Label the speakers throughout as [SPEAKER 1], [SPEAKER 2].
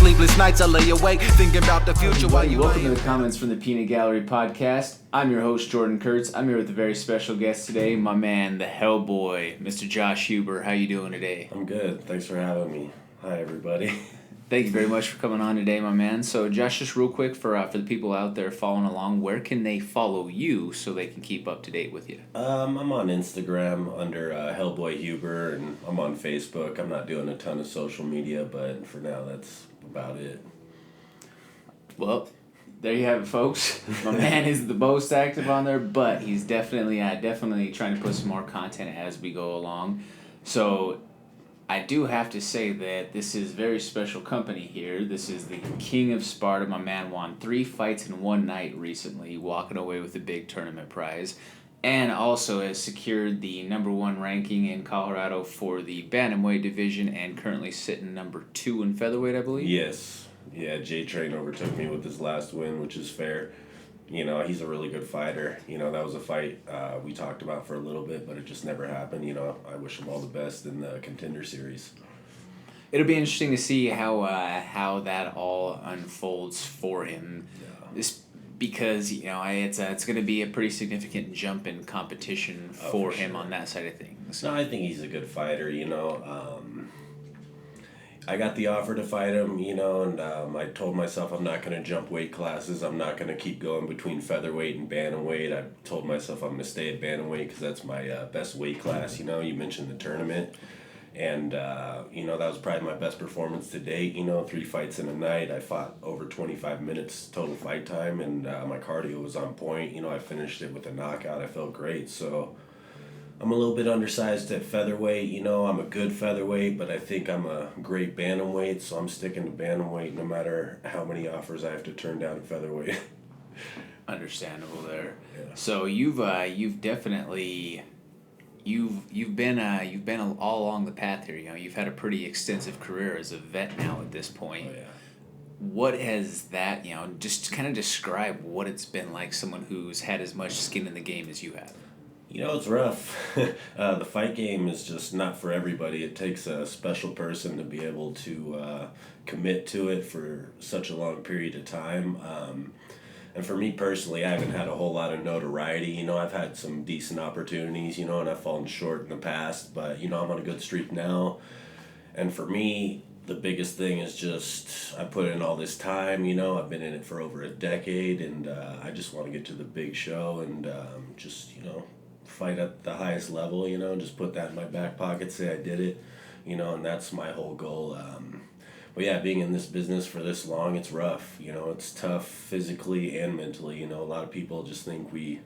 [SPEAKER 1] sleepless nights I lay awake thinking about the future while you
[SPEAKER 2] Welcome to the Comments from the Peanut Gallery podcast. I'm your host, Jordan Kurtz. I'm here with a very special guest today, my man, the Hellboy, Mr. Josh Huber. How you doing today?
[SPEAKER 3] I'm good. Thanks for having me. Hi, everybody.
[SPEAKER 2] Thank you very much for coming on today, my man. So, Josh, just real quick for the people out there following along, where can they follow you so they can keep up to date with you?
[SPEAKER 3] I'm on Instagram under Hellboy Huber, and I'm on Facebook. I'm not doing a ton of social media, but for now, that's about it.
[SPEAKER 2] Well, there you have it, folks. My man is the most active on there, but he's definitely trying to put some more content as we go along. So, I do have to say that this is very special company here. This is the King of Sparta. My man won 3 fights in one night recently, walking away with a big tournament prize, and also has secured the number 1 ranking in Colorado for the Bantamweight division and currently sitting number 2 in featherweight, I believe.
[SPEAKER 3] Yes. Yeah, J-Train overtook me with his last win, which is fair. You know, he's a really good fighter. You know, that was a fight we talked about for a little bit, but it just never happened. You know, I wish him all the best in the Contender Series.
[SPEAKER 2] It'll be interesting to see how that all unfolds for him.
[SPEAKER 3] Yeah.
[SPEAKER 2] Because, you know, it's going to be a pretty significant jump in competition for him on that side of things.
[SPEAKER 3] No, I think he's a good fighter, you know. I got the offer to fight him, you know, and I told myself I'm not going to jump weight classes. I'm not going to keep going between featherweight and bantamweight. I told myself I'm going to stay at bantamweight because that's my best weight class, you know. You mentioned the tournament. And, you know, that was probably my best performance to date, you know, 3 fights in a night. I fought over 25 minutes total fight time, and my cardio was on point. You know, I finished it with a knockout. I felt great, so I'm a little bit undersized at featherweight. You know, I'm a good featherweight, but I think I'm a great bantamweight, so I'm sticking to bantamweight no matter how many offers I have to turn down at featherweight.
[SPEAKER 2] Understandable there.
[SPEAKER 3] Yeah.
[SPEAKER 2] So you've definitely you've been all along the path here. You know, you've had a pretty extensive career as a vet now at this point.
[SPEAKER 3] Oh, yeah.
[SPEAKER 2] What has that, you know, just kind of describe what it's been like, someone who's had as much skin in the game as you have?
[SPEAKER 3] You know, it's rough. The fight game is just not for everybody. It takes a special person to be able to commit to it for such a long period of time. And for me personally, I haven't had a whole lot of notoriety. You know, I've had some decent opportunities, you know, and I've fallen short in the past. But, you know, I'm on a good streak now. And for me, the biggest thing is just I put in all this time, you know. I've been in it for over a decade, and I just want to get to the big show and just, you know, fight at the highest level, you know, just put that in my back pocket, say I did it, you know, and that's my whole goal. But yeah, being in this business for this long, it's rough, you know, it's tough physically and mentally, you know. A lot of people just think we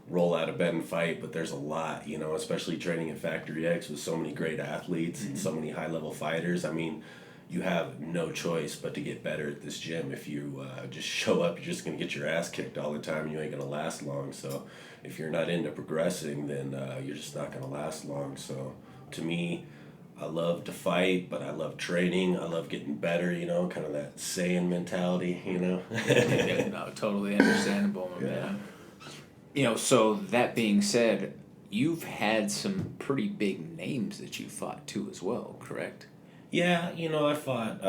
[SPEAKER 3] roll out of bed and fight, but there's a lot, you know, especially training at Factory X with so many great athletes and so many high-level fighters. I mean, you have no choice but to get better at this gym. If you just show up, you're just going to get your ass kicked all the time. You ain't going to last long. So if you're not into progressing, then you're just not going to last long. So to me, I love to fight, but I love training. I love getting better, you know, kind of that Saiyan mentality, you know.
[SPEAKER 2] Yeah, no, totally understandable, my man. You know, so that being said, you've had some pretty big names that you fought too as well, correct?
[SPEAKER 3] Yeah, you know, I fought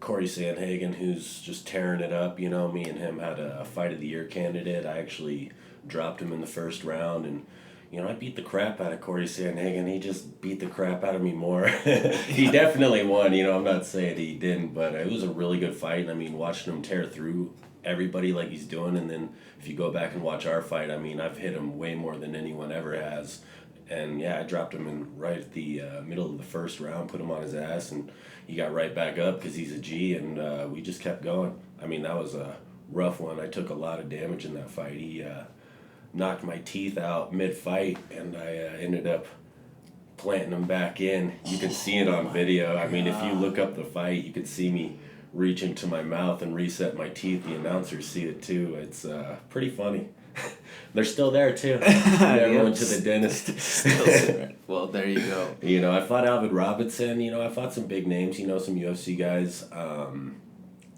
[SPEAKER 3] Corey Sandhagen, who's just tearing it up. You know, me and him had a Fight of the Year candidate. I actually dropped him in the first round, and, you know, I beat the crap out of Corey Sandhagen. He just beat the crap out of me more. He definitely won, you know, I'm not saying he didn't, but it was a really good fight. I mean, watching him tear through everybody like he's doing, and then if you go back and watch our fight, I mean, I've hit him way more than anyone ever has. And yeah, I dropped him in right at the middle of the first round, put him on his ass, and he got right back up because he's a G, and we just kept going. I mean, that was a rough one. I took a lot of damage in that fight. He knocked my teeth out mid-fight, and I ended up planting them back in. You can see it on video. I mean, if you look up the fight, you can see me reach into my mouth and reset my teeth. The announcers see it too. It's pretty funny. They're still there too. Never went to the dentist.
[SPEAKER 2] Still there. Well, there you go.
[SPEAKER 3] You know, I fought Alvin Robinson. You know, I fought some big names. You know, some UFC guys. And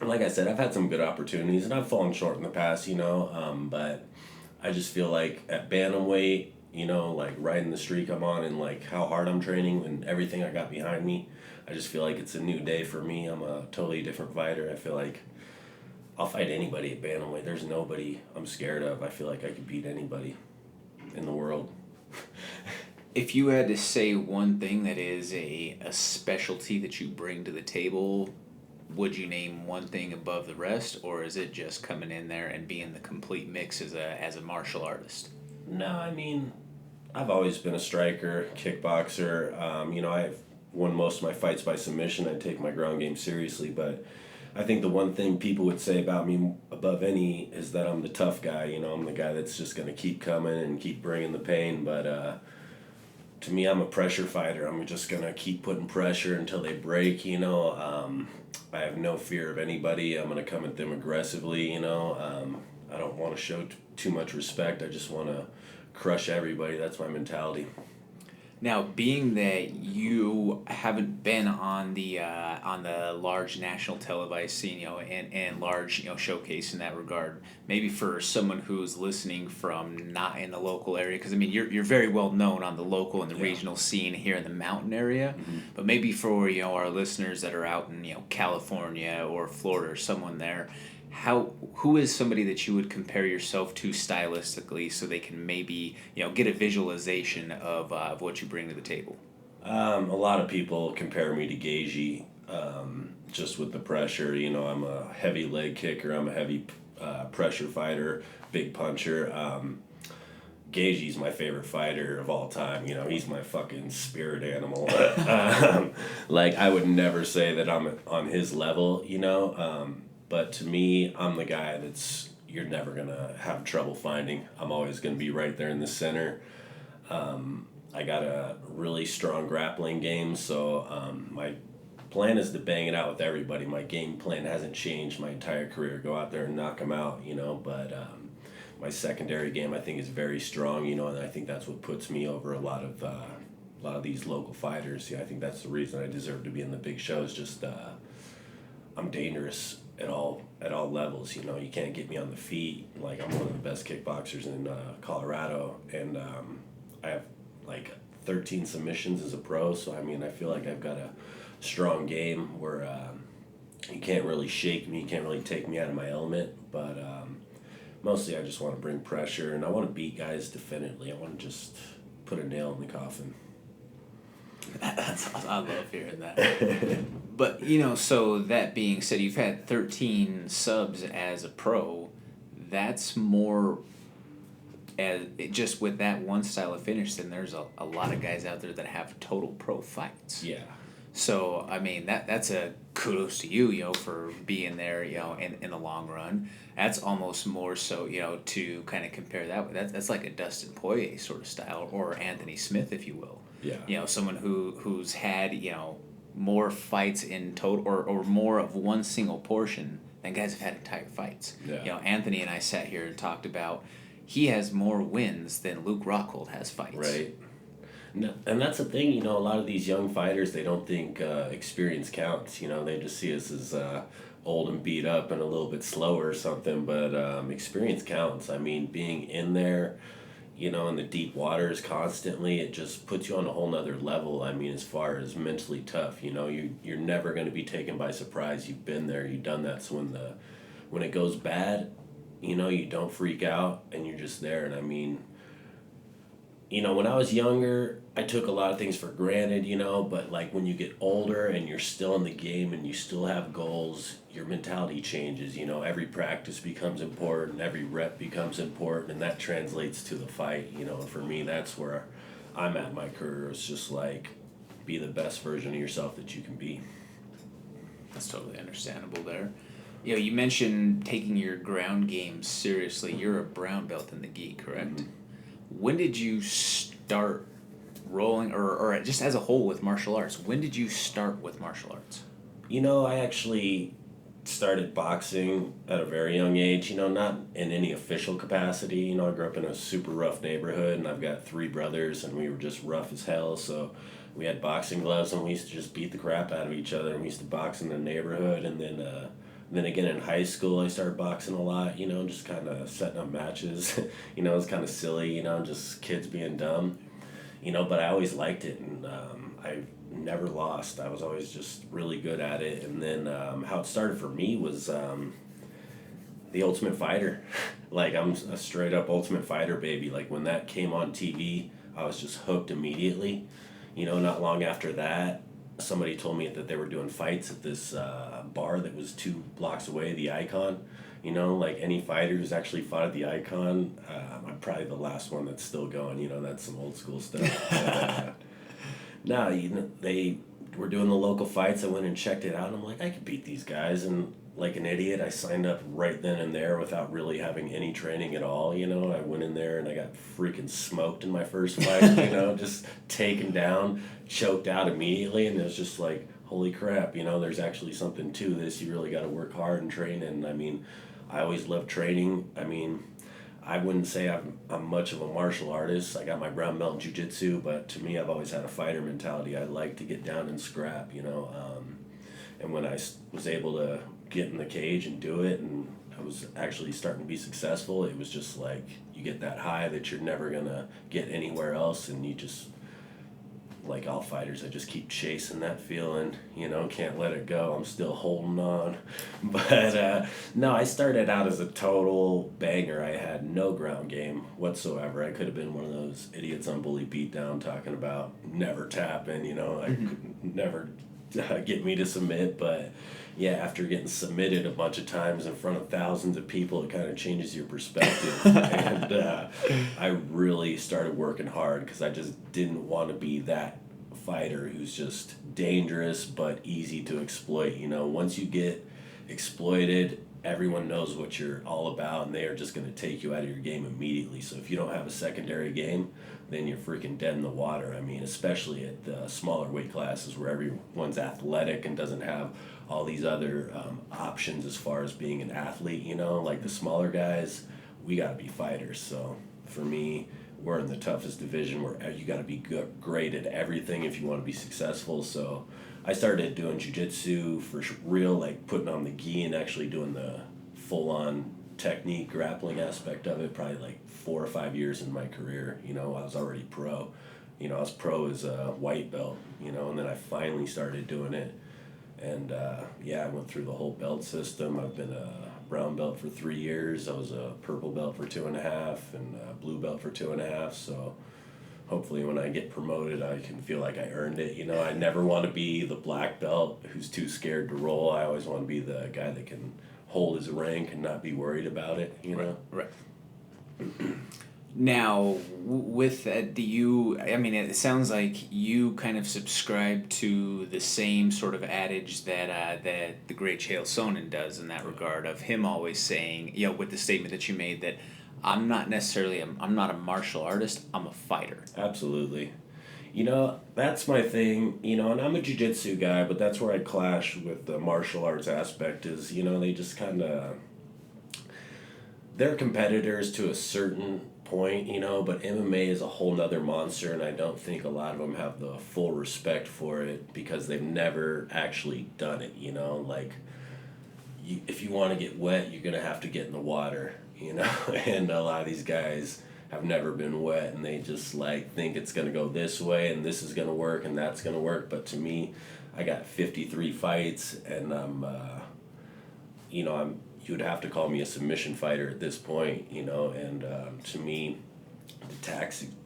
[SPEAKER 3] like I said, I've had some good opportunities, and I've fallen short in the past. You know, but I just feel like at bantamweight, you know, like riding the streak I'm on and like how hard I'm training and everything I got behind me. I just feel like it's a new day for me. I'm a totally different fighter. I feel like I'll fight anybody at Bantamweight. There's nobody I'm scared of. I feel like I could beat anybody in the world.
[SPEAKER 2] If you had to say one thing that is a specialty that you bring to the table, would you name one thing above the rest, or is it just coming in there and being the complete mix as a martial artist?
[SPEAKER 3] No, I mean, I've always been a striker, kickboxer. You know, I've won most of my fights by submission. I take my ground game seriously, but I think the one thing people would say about me above any is that I'm the tough guy. You know, I'm the guy that's just going to keep coming and keep bringing the pain, but to me, I'm a pressure fighter. I'm just going to keep putting pressure until they break, you know. I have no fear of anybody. I'm going to come at them aggressively, you know. I don't want to show too much respect. I just want to crush everybody. That's my mentality.
[SPEAKER 2] Now, being that you haven't been on the large national televised scene, you know, and large, you know, showcase in that regard, maybe for someone who's listening from not in the local area, because I mean you're very well known on the local and the regional scene here in the mountain area, but maybe for, you know, our listeners that are out in, you know, California or Florida or someone there, who is somebody that you would compare yourself to stylistically so they can maybe, you know, get a visualization of what you bring to the table?
[SPEAKER 3] A lot of people compare me to Gagey, just with the pressure. You know, I'm a heavy leg kicker. I'm a heavy pressure fighter, big puncher. Gagey's my favorite fighter of all time. You know, he's my fucking spirit animal. Like, I would never say that I'm on his level, you know. But to me, I'm the guy that's you're never going to have trouble finding. I'm always going to be right there in the center. I got a really strong grappling game, so my plan is to bang it out with everybody. My game plan hasn't changed my entire career. Go out there and knock them out, you know. But my secondary game, I think, is very strong, you know, and I think that's what puts me over a lot of these local fighters. Yeah, I think that's the reason I deserve to be in the big shows. Just I'm dangerous at all levels. You know, you can't get me on the feet. Like, I'm one of the best kickboxers in Colorado, and I have like 13 submissions as a pro. So I mean, I feel like I've got a strong game where you can't really shake me, you can't really take me out of my element. But mostly, I just want to bring pressure, and I want to beat guys definitively. I want to just put a nail in the coffin.
[SPEAKER 2] That's awesome. I love hearing that. But, you know, so that being said, you've had 13 subs as a pro. That's more just with that one style of finish, then there's a lot of guys out there that have total pro fights.
[SPEAKER 3] Yeah.
[SPEAKER 2] So, I mean, that's a kudos to you, you know, for being there, you know, in the long run. That's almost more so, you know, to kind of compare that. That's like a Dustin Poirier sort of style, or Anthony Smith, if you will.
[SPEAKER 3] Yeah.
[SPEAKER 2] You know, someone who's had, you know, more fights in total, or more of one single portion than guys have had entire fights.
[SPEAKER 3] Yeah.
[SPEAKER 2] You know, Anthony and I sat here and talked about he has more wins than Luke Rockhold has fights.
[SPEAKER 3] Right. No, and that's the thing, you know, a lot of these young fighters, they don't think experience counts. You know, they just see us as old and beat up and a little bit slower or something, but experience counts. I mean, being in there, you know, in the deep waters constantly, it just puts you on a whole nother level. I mean, as far as mentally tough, you know, you're never going to be taken by surprise. You've been there, you've done that. So when it goes bad, you know, you don't freak out and you're just there. And I mean, you know, when I was younger, I took a lot of things for granted, you know, but like when you get older and you're still in the game and you still have goals, your mentality changes, you know. Every practice becomes important, every rep becomes important, and that translates to the fight, you know. And for me, that's where I'm at in my career. It's just like, be the best version of yourself that you can be.
[SPEAKER 2] That's totally understandable there. You know, you mentioned taking your ground game seriously. You're a brown belt in the gi, correct? Mm-hmm. When did you start rolling, or just as a whole with martial arts, when did you start with martial arts?
[SPEAKER 3] You know, I actually started boxing at a very young age, you know, not in any official capacity. You know, I grew up in a super rough neighborhood, and I've got 3 brothers, and we were just rough as hell, so we had boxing gloves, and we used to just beat the crap out of each other, and we used to box in the neighborhood. And then Then again in high school, I started boxing a lot, just kind of setting up matches. It's kind of silly, just kids being dumb, but I always liked it, and I never lost. I was always just really good at it. And then how it started for me was The Ultimate Fighter. Like, I'm a straight up Ultimate Fighter baby. Like, when that came on TV, I was just hooked immediately. Not long after that, somebody told me that they were doing fights at this bar that was 2 blocks away, the Icon. Like any fighter who's actually fought at the Icon, I'm probably the last one that's still going. That's some old school stuff. No, they were doing the local fights. I went and checked it out, and I'm like, I could beat these guys. And like an idiot, I signed up right then and there without really having any training at all. I went in there and I got freaking smoked in my first fight. Just taken down, choked out immediately, and it was just like, holy crap, there's actually something to this. You really got to work hard and train. And I mean, I always loved training. I mean, I wouldn't say I'm much of a martial artist. I got my brown belt in jiu-jitsu, but to me, I've always had a fighter mentality. I like to get down and scrap, and when I was able to get in the cage and do it, and I was actually starting to be successful, it was just like you get that high that you're never going to get anywhere else, and you just, like all fighters, I just keep chasing that feeling, can't let it go. I'm still holding on. But no, I started out as a total banger. I had no ground game whatsoever. I could have been one of those idiots on Bully Beatdown talking about never tapping, I could never get me to submit. But yeah, after getting submitted a bunch of times in front of thousands of people, it kind of changes your perspective. And I really started working hard because I just didn't want to be that fighter who's just dangerous but easy to exploit. Once you get exploited, everyone knows what you're all about, and they are just going to take you out of your game immediately. So if you don't have a secondary game, then you're freaking dead in the water. I mean, especially at the smaller weight classes where everyone's athletic and doesn't have all these other options as far as being an athlete, like the smaller guys, we got to be fighters. So for me, we're in the toughest division where you got to be great at everything if you want to be successful. So I started doing jiu-jitsu for real, like putting on the gi and actually doing the full-on technique grappling aspect of it, probably like 4 or 5 years in my career. I was already pro. I was pro as a white belt, and then I finally started doing it. And I went through the whole belt system. I've been a brown belt for 3 years. I was a purple belt for 2.5 and a blue belt for 2.5. So hopefully when I get promoted, I can feel like I earned it. I never want to be the black belt who's too scared to roll. I always want to be the guy that can hold his rank and not be worried about it,
[SPEAKER 2] Right. Now, with that, it sounds like you kind of subscribe to the same sort of adage that the great Chael Sonnen does in that regard, of him always saying, with the statement that you made, that I'm not a martial artist, I'm a fighter.
[SPEAKER 3] Absolutely. That's my thing, and I'm a jiu-jitsu guy, but that's where I clash with the martial arts aspect is, they just kind of, they're competitors to a certain point, but MMA is a whole nother monster, and I don't think a lot of them have the full respect for it because they've never actually done it, like, if you want to get wet, you're going to have to get in the water, and a lot of these guys have never been wet, and they just think it's going to go this way and this is going to work and that's going to work. But to me, I got 53 fights, and I'm you would have to call me a submission fighter at this point, and to me,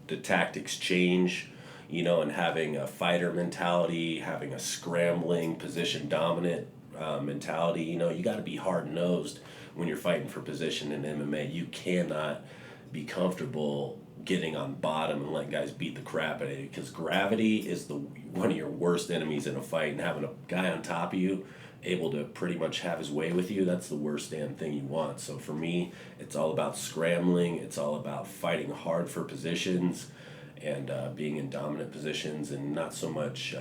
[SPEAKER 3] the tactics change, and having a fighter mentality, having a scrambling position dominant mentality, you got to be hard-nosed when you're fighting for position in MMA. You cannot be comfortable getting on bottom and letting guys beat the crap out of you, because gravity is one of your worst enemies in a fight, and having a guy on top of you able to pretty much have his way with you, that's the worst damn thing you want. So for me, it's all about scrambling, it's all about fighting hard for positions and being in dominant positions, and not so much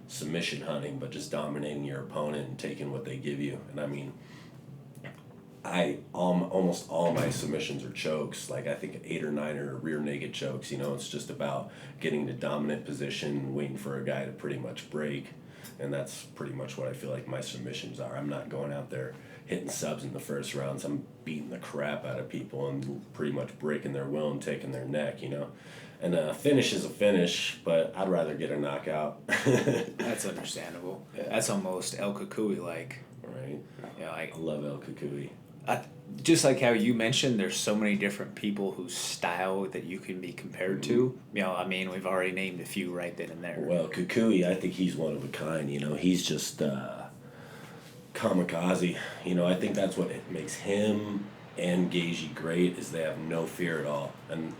[SPEAKER 3] submission hunting, but just dominating your opponent and taking what they give you. And I mean, almost all my submissions are chokes. Like, I think 8 or 9 are rear naked chokes. It's just about getting to dominant position, waiting for a guy to pretty much break. And that's pretty much what I feel like my submissions are. I'm not going out there hitting subs in the first rounds. I'm beating the crap out of people and pretty much breaking their will and taking their neck, you know. And a finish is a finish, but I'd rather get a knockout.
[SPEAKER 2] That's understandable. Yeah. That's almost El Kukui-like.
[SPEAKER 3] Right.
[SPEAKER 2] Yeah,
[SPEAKER 3] I love El Kukui.
[SPEAKER 2] Just like how you mentioned, there's so many different people whose style that you can be compared to. You know, I mean, we've already named a few right then and there.
[SPEAKER 3] Well, Kukui, I think he's one of a kind. You know, he's just kamikaze. You know, I think that's what makes him and Gaethje great is they have no fear at all. And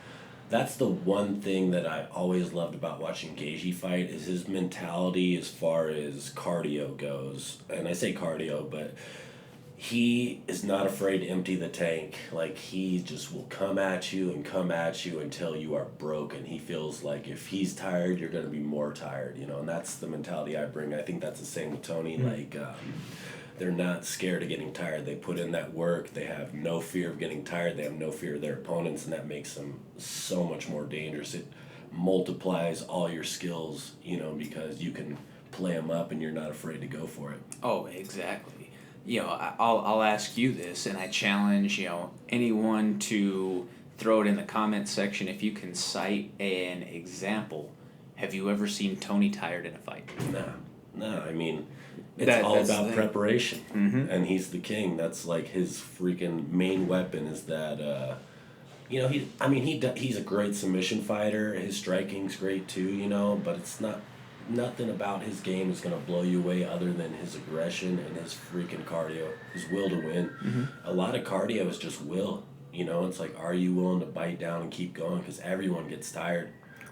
[SPEAKER 3] that's the one thing that I always loved about watching Gaethje fight is his mentality as far as cardio goes. And I say cardio, but he is not afraid to empty the tank. Like, he just will come at you until you are broken. He feels like if he's tired, you're going to be more tired, you know, and that's the mentality I bring. I think that's the same with Tony. Like, they're not scared of getting tired. They put in that work. They have no fear of getting tired. They have no fear of their opponents, and that makes them so much more dangerous. It multiplies all your skills, you know, because you can play them up and you're not afraid to go for it.
[SPEAKER 2] Oh, exactly. You know, I'll ask you this, and I challenge, you know, anyone to throw it in the comment section if you can cite an example. Have you ever seen Tony tired in a fight?
[SPEAKER 3] No. I mean, it's all about preparation, and he's the king. That's like his freaking main weapon is that, you know, he's a great submission fighter. His striking's great too, you know, but it's nothing about his game is going to blow you away other than his aggression and his freaking cardio, his will to win. A lot of cardio is just will, you know. It's like, are you willing to bite down and keep going? Because everyone gets tired.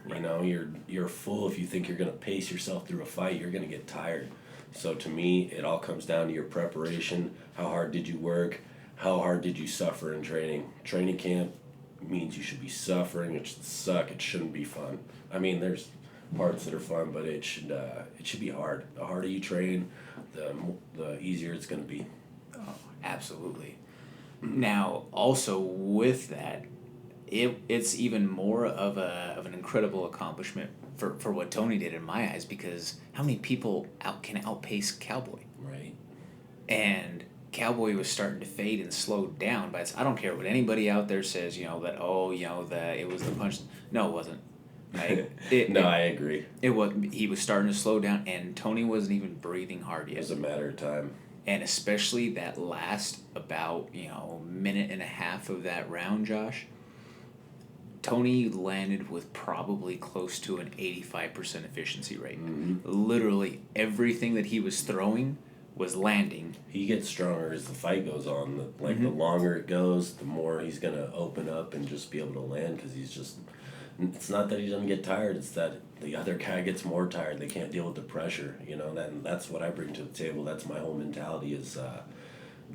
[SPEAKER 3] You know, you're a fool if you think you're going to pace yourself through a fight. You're going to get tired. So to me, it all comes down to your preparation. How hard did you work? How hard did you suffer in training? Training camp means you should be suffering. It should suck. It shouldn't be fun. I mean, there's parts that are fun, but it should be hard. The harder you train, the easier it's going to be.
[SPEAKER 2] Oh, absolutely. Now, also with that, it's even more of an incredible accomplishment for what Tony did in my eyes, because how many people can outpace Cowboy?
[SPEAKER 3] Right.
[SPEAKER 2] And Cowboy was starting to fade and slow down, but I don't care what anybody out there says, you know, that, that it was the punch. No, it wasn't.
[SPEAKER 3] I agree.
[SPEAKER 2] He was starting to slow down, and Tony wasn't even breathing hard yet.
[SPEAKER 3] It was a matter of time.
[SPEAKER 2] And especially that last about, minute and a half of that round, Josh, Tony landed with probably close to an 85% efficiency rate. Literally everything that he was throwing was landing.
[SPEAKER 3] He gets stronger as the fight goes on. The longer it goes, the more he's going to open up and just be able to land, because he's just... It's not that he doesn't get tired, it's that the other guy gets more tired. They can't deal with the pressure, you know. That's what I bring to the table. That's my whole mentality is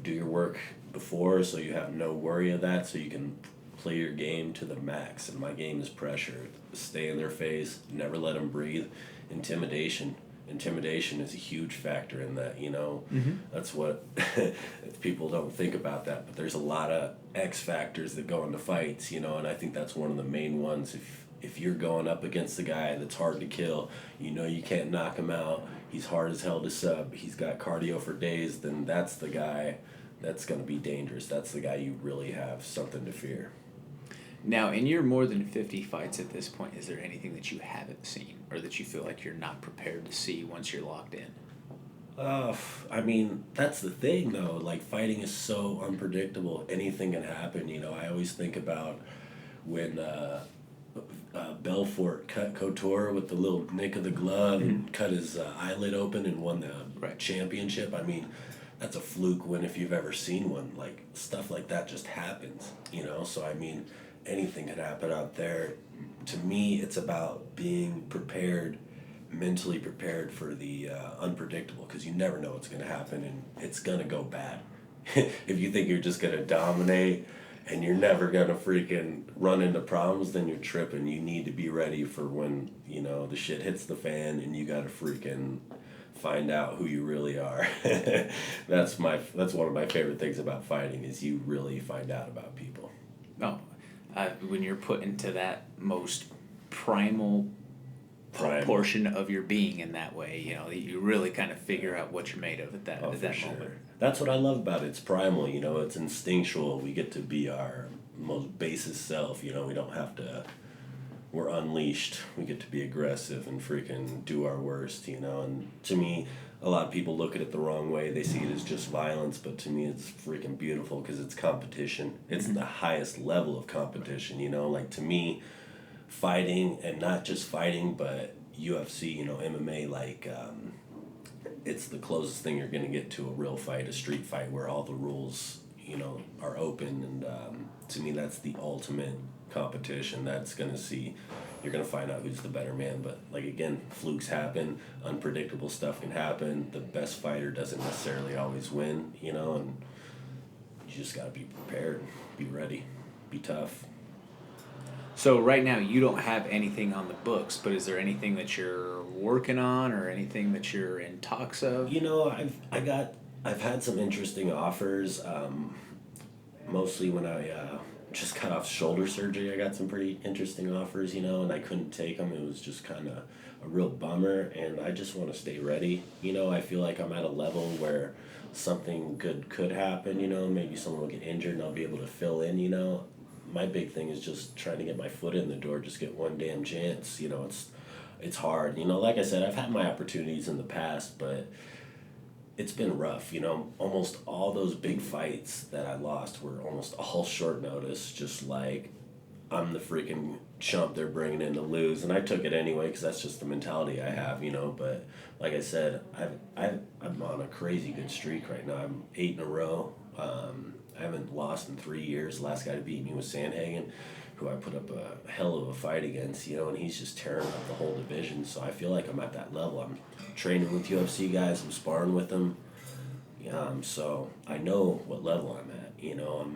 [SPEAKER 3] do your work before so you have no worry of that, so you can play your game to the max. And my game is pressure. Stay in their face, never let them breathe. Intimidation is a huge factor in that, you know. That's what people don't think about that, but there's a lot of X factors that go into fights, you know, and I think that's one of the main ones. If you're going up against a guy that's hard to kill, you know you can't knock him out, he's hard as hell to sub, he's got cardio for days, then that's the guy that's going to be dangerous. That's the guy you really have something to fear.
[SPEAKER 2] Now, in your more than 50 fights at this point, is there anything that you haven't seen or that you feel like you're not prepared to see once you're locked in?
[SPEAKER 3] I mean, that's the thing, though. Like, fighting is so unpredictable. Anything can happen, you know. I always think about when Belfort cut Couture with the little nick of the glove and cut his eyelid open and won the championship. I mean, that's a fluke win if you've ever seen one. Like, stuff like that just happens, you know. So, I mean, anything could happen out there. To me, it's about being prepared, mentally prepared for the unpredictable, because you never know what's going to happen, and it's going to go bad. If you think you're just going to dominate and you're never going to freaking run into problems, then you're tripping. You need to be ready for when, you know, the shit hits the fan and you got to freaking find out who you really are. That's one of my favorite things about fighting, is you really find out about people.
[SPEAKER 2] Oh, when you're put into that most primal portion of your being in that way. You know, you really kind of figure out what you're made of at that moment.
[SPEAKER 3] That's what I love about it. It's primal, you know, it's instinctual. We get to be our most basest self, you know, we don't have to, we're unleashed. We get to be aggressive and freaking do our worst, you know, and to me, a lot of people look at it the wrong way. They see it as just violence, but to me it's freaking beautiful because it's competition. It's the highest level of competition, you know, like to me, fighting, and not just fighting, but UFC, you know, MMA, like, it's the closest thing you're going to get to a real fight, a street fight where all the rules, you know, are open. And to me, that's the ultimate competition. That's going to see, you're going to find out who's the better man. But like, again, flukes happen, unpredictable stuff can happen. The best fighter doesn't necessarily always win, you know, and you just got to be prepared, be ready, be tough.
[SPEAKER 2] So right now you don't have anything on the books, but is there anything that you're working on or anything that you're in talks of?
[SPEAKER 3] You know, I've had some interesting offers. Mostly when I just got off shoulder surgery, I got some pretty interesting offers, you know, and I couldn't take them. It was just kind of a real bummer, and I just want to stay ready. You know, I feel like I'm at a level where something good could happen, you know, maybe someone will get injured and I'll be able to fill in, you know. My big thing is just trying to get my foot in the door, just get one damn chance. You know, it's hard. You know, like I said, I've had my opportunities in the past, but it's been rough. You know, almost all those big fights that I lost were almost all short notice, just like I'm the freaking chump they're bringing in to lose. And I took it anyway because that's just the mentality I have, you know. But like I said, I'm on a crazy good streak right now. I'm 8 in a row. I haven't lost in 3 years. The last guy to beat me was Sandhagen, who I put up a hell of a fight against, you know, and he's just tearing up the whole division. So I feel like I'm at that level. I'm training with UFC guys. I'm sparring with them. So I know what level I'm at, you know.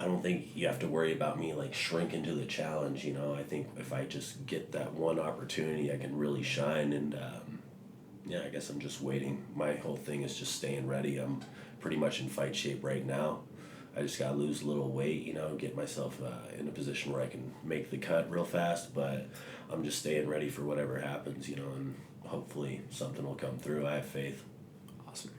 [SPEAKER 3] I don't think you have to worry about me, like, shrinking to the challenge, you know. I think if I just get that one opportunity, I can really shine. And, yeah, I guess I'm just waiting. My whole thing is just staying ready. I'm pretty much in fight shape right now. I just got to lose a little weight, you know, get myself in a position where I can make the cut real fast, but I'm just staying ready for whatever happens, you know, and hopefully something will come through. I have faith.
[SPEAKER 2] Awesome.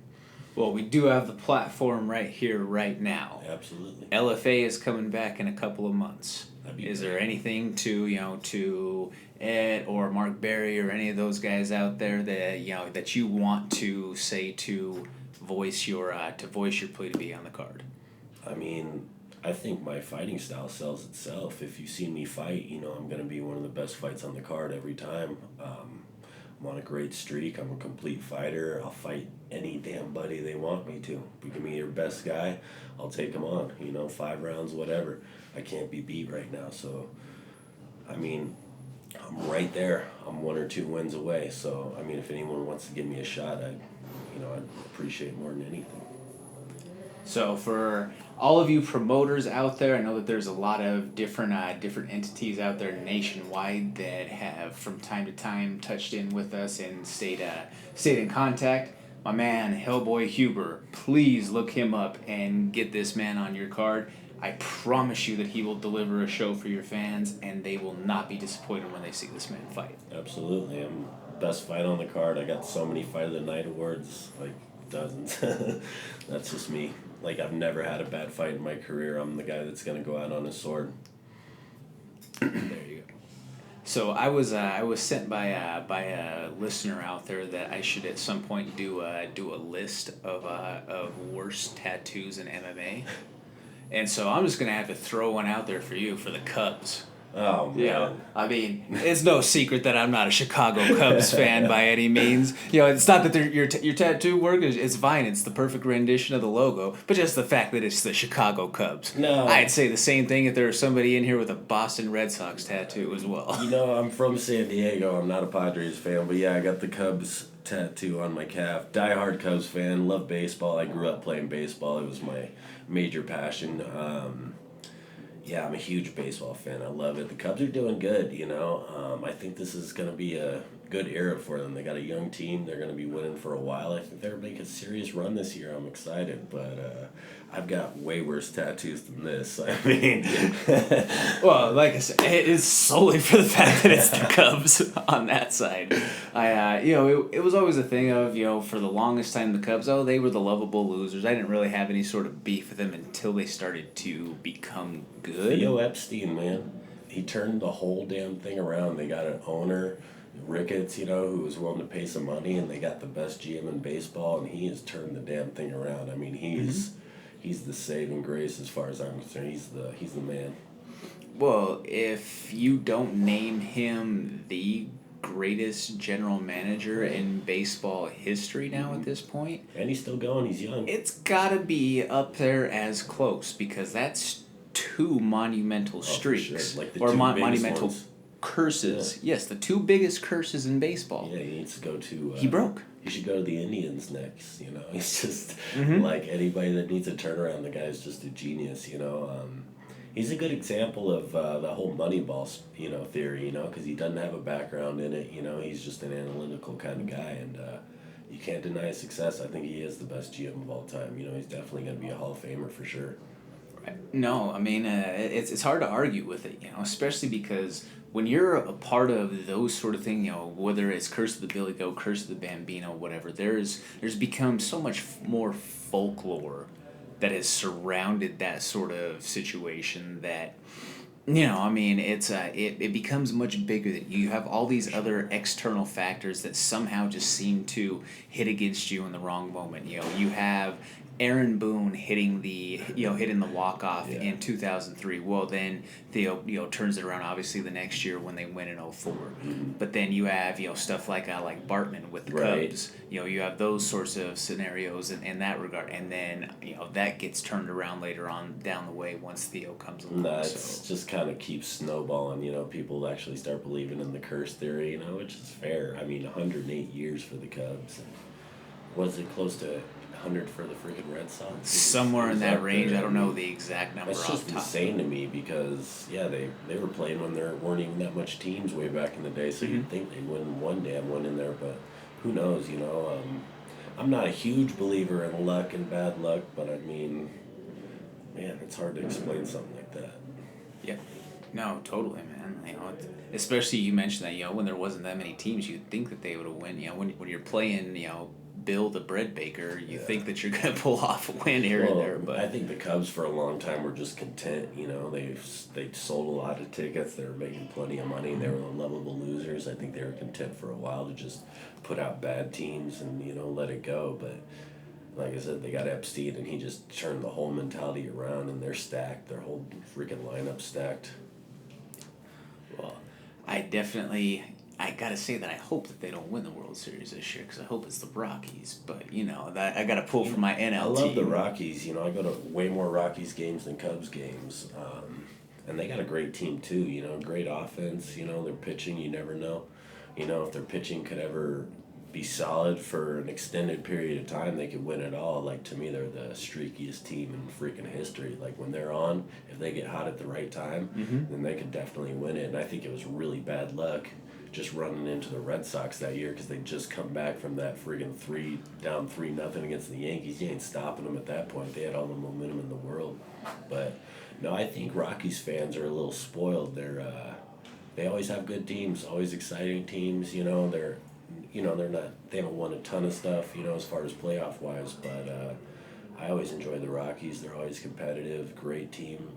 [SPEAKER 2] Well, we do have the platform right here, right now.
[SPEAKER 3] Absolutely.
[SPEAKER 2] LFA is coming back in a couple of months. Is there anything to Ed or Mark Berry or any of those guys out there that, you know, that you want to say to voice your plea to be on the card?
[SPEAKER 3] I mean, I think my fighting style sells itself. If you see me fight, you know I'm going to be one of the best fights on the card every time. I'm on a great streak. I'm a complete fighter. I'll fight any damn buddy they want me to. If you give me your best guy, I'll take him on. You know, 5 rounds, whatever. I can't be beat right now. So, I mean, I'm right there. I'm 1 or 2 wins away. So, I mean, if anyone wants to give me a shot, I'd appreciate it more than anything.
[SPEAKER 2] So for all of you promoters out there, I know that there's a lot of different entities out there nationwide that have from time to time touched in with us and stayed in contact. My man Hellboy Huber, please look him up and get this man on your card. I promise you that he will deliver a show for your fans, and they will not be disappointed when they see this man fight.
[SPEAKER 3] Absolutely. I'm best fight on the card. I got so many Fight of the Night awards, like dozens. That's just me. Like, I've never had a bad fight in my career. I'm the guy that's going to go out on his sword.
[SPEAKER 2] There you go. So I was sent by a listener out there that I should at some point do a list of worst tattoos in MMA. And so I'm just going to have to throw one out there for you for the Cubs.
[SPEAKER 3] Oh, man.
[SPEAKER 2] You know, I mean, it's no secret that I'm not a Chicago Cubs fan by any means. You know, it's not that your tattoo work is fine. It's the perfect rendition of the logo, but just the fact that it's the Chicago Cubs.
[SPEAKER 3] No.
[SPEAKER 2] I'd say the same thing if there was somebody in here with a Boston Red Sox tattoo as well.
[SPEAKER 3] You know, I'm from San Diego. I'm not a Padres fan, but yeah, I got the Cubs tattoo on my calf. Diehard Cubs fan. Love baseball. I grew up playing baseball. It was my major passion. Yeah, I'm a huge baseball fan. I love it. The Cubs are doing good, you know. I think this is going to be a good era for them. They got a young team. They're going to be winning for a while. I think they're going to make a serious run this year. I'm excited, but I've got way worse tattoos than this. I mean,
[SPEAKER 2] Well, like I said, it is solely for the fact that it's the Cubs on that side. It was always a thing of, for the longest time, the Cubs, they were the lovable losers. I didn't really have any sort of beef with them until they started to become good.
[SPEAKER 3] Theo Epstein, man, he turned the whole damn thing around. They got an owner, Ricketts, who was willing to pay some money, and they got the best GM in baseball, and he has turned the damn thing around. I mean, he's the saving grace as far as I'm concerned. He's the man.
[SPEAKER 2] Well, if you don't name him the greatest general manager in baseball history now at this point,
[SPEAKER 3] And he's still going. He's young.
[SPEAKER 2] it's gotta be up there as close, because that's two monumental streaks.
[SPEAKER 3] Sure. Like the
[SPEAKER 2] or
[SPEAKER 3] two biggest
[SPEAKER 2] monumental
[SPEAKER 3] ones.
[SPEAKER 2] curses. Yes, the two biggest curses in baseball.
[SPEAKER 3] Yeah, he needs to go to...
[SPEAKER 2] He broke.
[SPEAKER 3] He should go to the Indians next, He's just like anybody that needs a turnaround. The guy's just a genius, He's a good example of the whole Moneyball, theory, because he doesn't have a background in it, He's just an analytical kind of guy, and you can't deny his success. I think he is the best GM of all time. He's definitely going to be a Hall of Famer for sure.
[SPEAKER 2] No, I mean, it's hard to argue with it, especially because when you're a part of those sort of things, whether it's Curse of the Billy Goat, Curse of the Bambino, whatever, there's become so much more folklore that has surrounded that sort of situation that, it becomes much bigger. That you have all these other external factors that somehow just seem to hit against you in the wrong moment. You have Aaron Boone hitting the walk-off in 2003. Well, then Theo turns it around obviously the next year when they win in 04. But then you have stuff like Bartman with the Cubs. You have those sorts of scenarios in that regard, and then that gets turned around later on down the way once Theo comes along.
[SPEAKER 3] It's just kind of keeps snowballing. People actually start believing in the curse theory. Which is fair. I mean, 108 years for the Cubs. Was it close to 100 for the freaking Red Sox?
[SPEAKER 2] Somewhere in that range. I don't know the exact number.
[SPEAKER 3] That's just insane to me because, they were playing when there weren't even that much teams way back in the day, so you'd think they'd win one damn one in there, but who knows, I'm not a huge believer in luck and bad luck, but I mean, man, it's hard to explain something like that.
[SPEAKER 2] Yeah. No, totally, man. Especially you mentioned that, when there wasn't that many teams, you'd think that they would have won. When you're playing, Bill the bread baker, you think that you're going to pull off a win here and there. But
[SPEAKER 3] I think the Cubs for a long time were just content. They sold a lot of tickets. They were making plenty of money. They were the lovable losers. I think they were content for a while to just put out bad teams and let it go. But like I said, they got Epstein, and he just turned the whole mentality around, and they're stacked. Their whole freaking lineup stacked.
[SPEAKER 2] Well, I gotta say that I hope that they don't win the World Series this year, because I hope it's the Rockies. But that I gotta pull for my NL team.
[SPEAKER 3] I love the Rockies. I go to way more Rockies games than Cubs games, and they got a great team too. Great offense. Their pitching. You never know. If their pitching could ever be solid for an extended period of time, they could win it all. Like, to me, they're the streakiest team in freaking history. Like, when they're on, if they get hot at the right time, then they could definitely win it. And I think it was really bad luck just running into the Red Sox that year, because they just come back from that friggin' 3-0 against the Yankees. You ain't stopping them at that point. They had all the momentum in the world. But no, I think Rockies fans are a little spoiled. They always have good teams, always exciting teams. They haven't won a ton of stuff, as far as playoff wise, but I always enjoy the Rockies. They're always competitive, great team,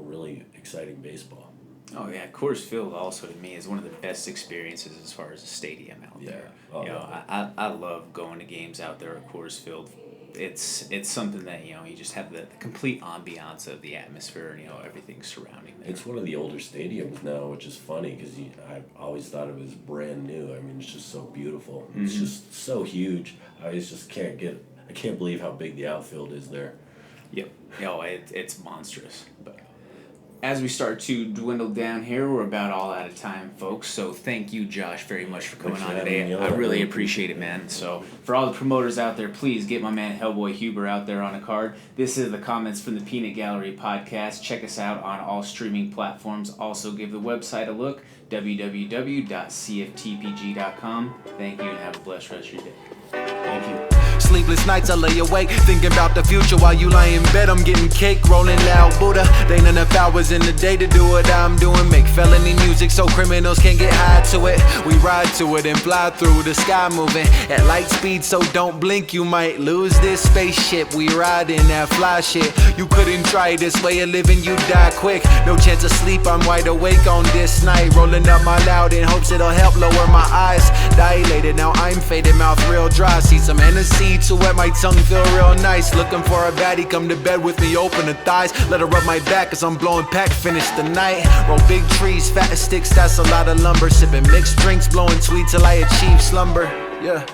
[SPEAKER 3] really exciting baseball.
[SPEAKER 2] Oh yeah, Coors Field also to me is one of the best experiences as far as a stadium out there. I love going to games out there at Coors Field. It's something that you just have the complete ambiance of the atmosphere and everything surrounding there.
[SPEAKER 3] It's one of the older stadiums now, which is funny because I always thought it was brand new. I mean, it's just so beautiful. It's just so huge. I just can't believe how big the outfield is there.
[SPEAKER 2] Yep. It's monstrous. But as we start to dwindle down here, we're about all out of time, folks. So thank you, Josh, very much for coming on today. I really appreciate it, man. So for all the promoters out there, please get my man Hellboy Huber out there on a card. This is the Comments from the Peanut Gallery podcast. Check us out on all streaming platforms. Also give the website a look, www.cftpg.com. Thank you and have a blessed rest of your day.
[SPEAKER 3] Thank you.
[SPEAKER 1] Sleepless nights I lay awake, thinking about the future while you lie in bed. I'm getting cake, rolling loud Buddha. They ain't enough hours in the day to do what I'm doing. Make felony music so criminals can't get high to it. We ride to it and fly through the sky, moving at light speed, so don't blink, you might lose this spaceship. We ride in that fly shit. You couldn't try this way of living, you die quick. No chance of sleep, I'm wide awake on this night, rolling up my loud in hopes it'll help lower my eyes. Dilated, now I'm faded, mouth real dry. See some Hennessy to wet my tongue, feel real nice. Looking for a baddie, come to bed with me, open the thighs. Let her rub my back as I'm blowing pack, finish the night. Roll big trees, fat sticks, that's a lot of lumber. Sipping mixed drinks, blowing tweed till I achieve slumber. Yeah.